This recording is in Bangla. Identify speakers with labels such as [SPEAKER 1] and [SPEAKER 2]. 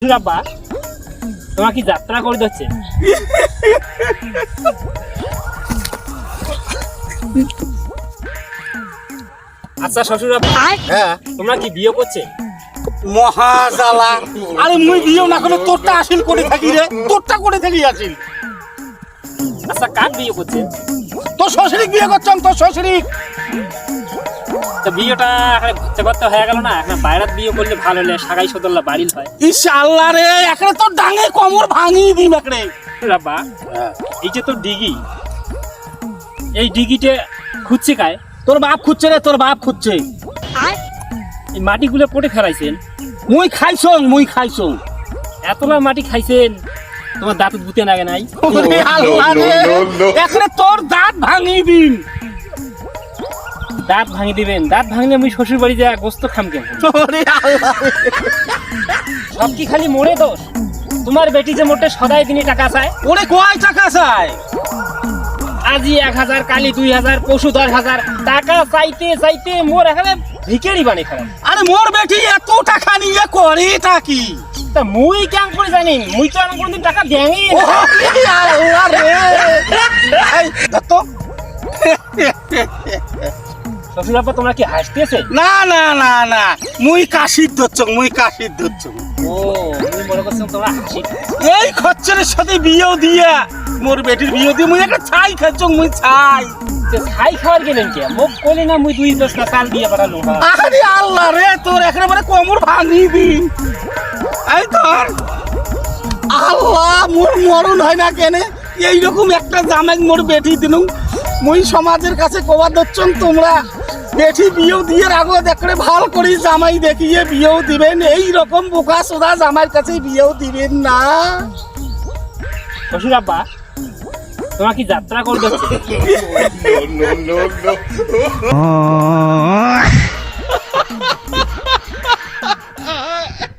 [SPEAKER 1] আব্বা তোমার কি যাত্রা করে দিচ্ছে? আচ্ছা শ্বশুর আব্বা,
[SPEAKER 2] হ্যাঁ
[SPEAKER 1] তোমরা কি বিয়ে করছে?
[SPEAKER 2] মহাজালা। আরে মুই বিয়ে না করলে তোরটা আসিল করে থাকি রে, তোরটা করে থাকি আসিল।
[SPEAKER 1] আচ্ছা কার বিয়ে করছে?
[SPEAKER 2] তোর শ্বশুরিক বিয়ে করছাম, তোর শ্বশুরিক।
[SPEAKER 1] তো বিয়েটা এখানে ঘুরতে ঘুরতে হয়ে গেল না, এখন বাইরের বিয়ে করলে ভালো হলে সাগাই সদল্লা বাড়ির হয়।
[SPEAKER 2] ইস আল্লাহ রে, এখানে তোর ডাঙে কোমর ভাঙি দিম একরে।
[SPEAKER 1] আব্বা এই যে তোর ডিগি, এই ডিগিতে খুঁজছে কায়?
[SPEAKER 2] তোর বাপ খুঁজছে রে, তোর বাপ খুঁজছে।
[SPEAKER 1] এই মাটিগুলো পটে ফেলাইছেন?
[SPEAKER 2] মুই খাইছং, মুই খাইছং।
[SPEAKER 1] এতলা মাটি খাইছেন, তোমার দাঁত গুতে লাগে নাই?
[SPEAKER 2] ওরে আল্লাহ রে, এখানে তোর দাঁত ভাঙি দিম।
[SPEAKER 1] দাঁত ভাঙি দিবেন? দাঁত ভাঙলে আমি শ্বশুর বাড়ি যা গোস্ত খাম কেন?
[SPEAKER 2] ওরে আল্লাহ রে।
[SPEAKER 1] সব কি খালি মোড়ে দোষ? তোমার বেটি যে মোটে সদাই দিনই টাকা চায়।
[SPEAKER 2] ওরে কয় টাকা চাই?
[SPEAKER 1] আজি 1000, কালি 2000, পশু 10,000 টাকা চাইতে চাইতে মোর এখানে ভিখারি বানি খারাপ।
[SPEAKER 2] আরে মোর বেটি এত টাকা নিয়ে করেটা কি?
[SPEAKER 1] তা মুই কেন করে জানি? মুই তো আমার কোনদিন টাকা দেয়নি।
[SPEAKER 2] ওরে আল্লাহ রে। এই তো
[SPEAKER 1] শ্বশুর আব্বা তোমরা কি হাসতেছে?
[SPEAKER 2] না না না না, মুই কাশির ধরছং, মুই কাশির ধরছং।
[SPEAKER 1] ও মুই মনে করছিলাম তোমরা হাসি।
[SPEAKER 2] এই খচ্চরের সাথে বিয়েও দিয়া, মোর বেটির বিয়ে দিয়ে মুই একটা ছাই খাচ্ছং, মুই ছাই।
[SPEAKER 1] যে ছাই খাওয়ার গেলেন কে? মুখ কলি না মুই 2 বস্তা চাল দিয়ে পাঠালো।
[SPEAKER 2] আরে আল্লাহ রে, তোর একেবারে কোমর ভাঙি দিন। এই তোর আল্লাহ, মোর মরণ হয় না কেনে? এইরকম একটা জামাই মোর বেটি দিনু। মুই সমাজের কাছে কবার ধরছন, তোমরা বেটি বিয়েও দিয়ে রাখো, দেখলে ভাল করি জামাই দেখিয়ে বিয়েও দিবেন। এইরকম বোকা সোদা জামাইয়ের কাছে বিয়েও দিবেন না।
[SPEAKER 1] শ্বশুর আব্বা তোমরা কি যাত্রা করে দিচ্ছে?
[SPEAKER 3] no, no, no.